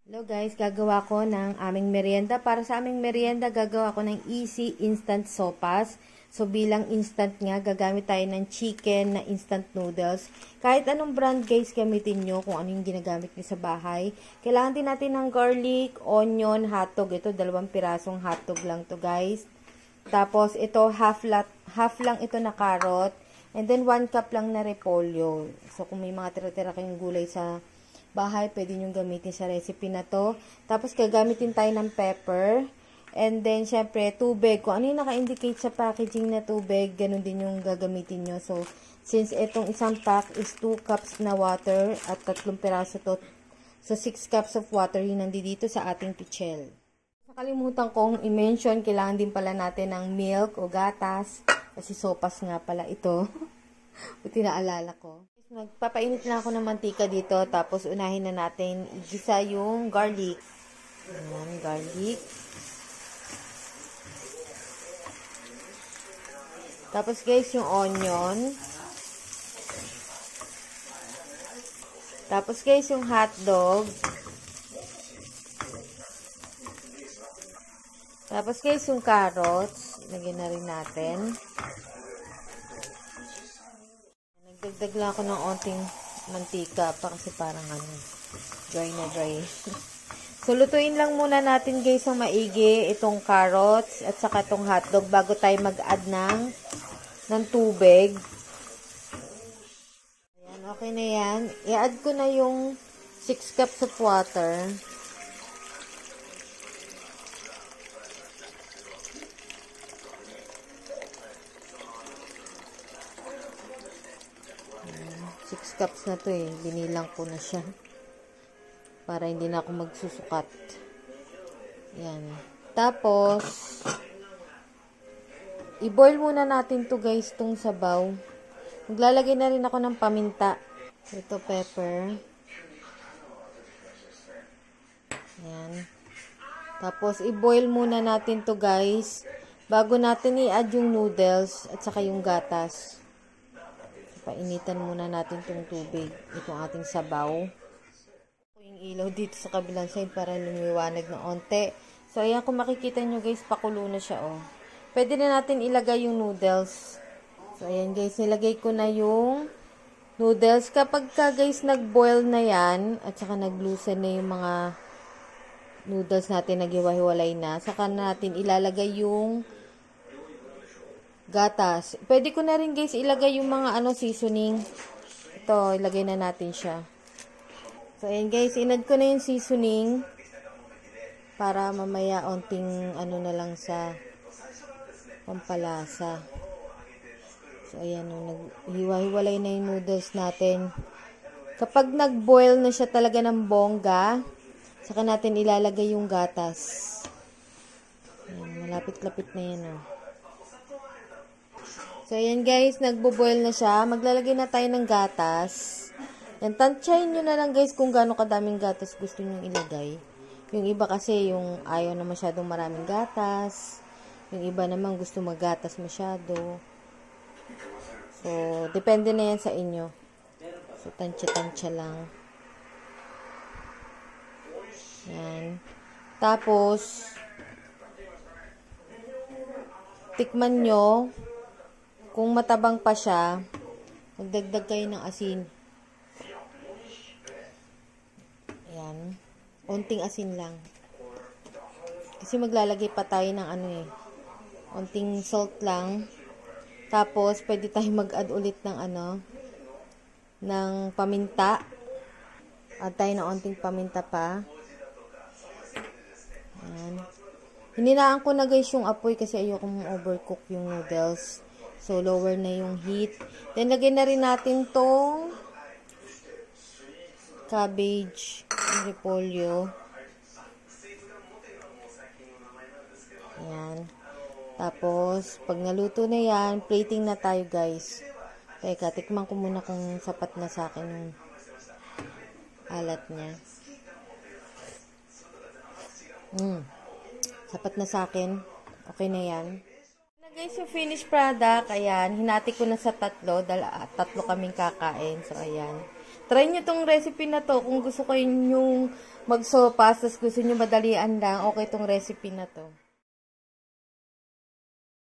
Hello guys, gagawa ko ng aming merienda. Para sa aming merienda, gagawa ko ng easy instant sopas. So bilang instant nga, gagamit tayo ng chicken na instant noodles. Kahit anong brand guys, gamitin nyo kung ano yung ginagamit nyo sa bahay. Kailangan din natin ng garlic, onion, hotdog. Ito, 2 pirasong hotdog lang to guys. Tapos ito, half lang ito na carrot. And then 1 cup lang na repolyo. So kung may mga tira-tira kayong gulay sa bahay, pwede nyo gamitin sa recipe na to. Tapos, gagamitin tayo ng pepper. And then, syempre, tubig. Kung ano yung naka-indicate sa packaging na tubig, ganun din yung gagamitin nyo. So, since itong isang pack is 2 cups na water at 3 piraso to, so 6 cups of water yung nandito sa ating pichel. Nakalimutan kong i-mention, kailangan din pala natin ng milk o gatas. Kasi sopas nga pala ito. Buti naalala ko. Nagpapainit na ako ng mantika dito. Tapos, unahin na natin igisa yung garlic. Ayan, garlic. Tapos, guys, yung onion. Tapos, guys, yung hotdog. Tapos, guys, yung carrots. Lagyan na rin natin. Nagdagdag lang ako ng onting mantika pa kasi parang dry na dry. So, lutuin lang muna natin guys ang maigi itong carrots at saka itong hotdog bago tayo mag-add ng tubig. Ayan, okay na yan. I-add ko na yung 6 cups of water. Cups na to binilang ko na siya para hindi na ako magsusukat. Yan. Tapos i-boil muna natin to guys, tong sabaw. Maglalagay na rin ako ng paminta. Ito pepper. Yan. Tapos i-boil muna natin to guys bago natin i-add yung noodles at saka yung gatas. Painitan muna natin itong tubig, itong ating sabaw. Yung ilaw dito sa kabilang side para lumiwanag na onte. So, ayan, kung makikita nyo guys, pakulo na siya, oh. Pwede na natin ilagay yung noodles. So, ayan guys, nilagay ko na yung noodles. Kapag ka guys, nag-boil na yan, at saka nag-loosen na yung mga noodles natin, naghiwa-hiwalay na, saka natin ilalagay yung gatas. Pwede ko na rin guys ilagay yung mga seasoning. Ito, ilagay na natin siya. So, ayan guys, inad ko na yung seasoning para mamaya onting na lang sa pampalasa. So, ayan, naghiwa-hiwalay na yung noodles natin. Kapag nag-boil na siya talaga ng bongga, saka natin ilalagay yung gatas. Ayan, malapit-lapit na yan, oh. So, ayan guys, nagbo-boil na siya. Maglalagay na tayo ng gatas. Yan, tansyahin nyo na lang guys kung gaano kadaming gatas gusto nyo ilagay. Yung iba kasi, yung ayaw na masyadong maraming gatas. Yung iba naman gusto magatas masyado. So, depende na yan sa inyo. So, tansya-tansya lang. Yan. Tapos, tikman nyo. Kung matabang pa siya, magdagdag kayo ng asin. Ayan. Unting asin lang. Kasi maglalagay pa tayo ng unting salt lang. Tapos, pwede tayo mag-add ulit ng ng paminta. Add tayo ng unting paminta pa. Ayan. Hininaan ko na guys yung apoy kasi ayokong overcook yung noodles. So, lower na yung heat. Then, lagyan na rin natin tong cabbage, repolyo. Ayan. Tapos, pag naluto na yan, plating na tayo guys. Teka, tikman ko muna kung sapat na sa akin yung alat niya. Sapat na sa akin. Okay na yan. Guys, yung finished product, ayan, hinati ko na sa 3, 3 kaming kakain. So, ayan. Try nyo tong recipe na to. Kung gusto kayo yung mag-sopas, tapos gusto nyo madalian lang, okay tong recipe na to.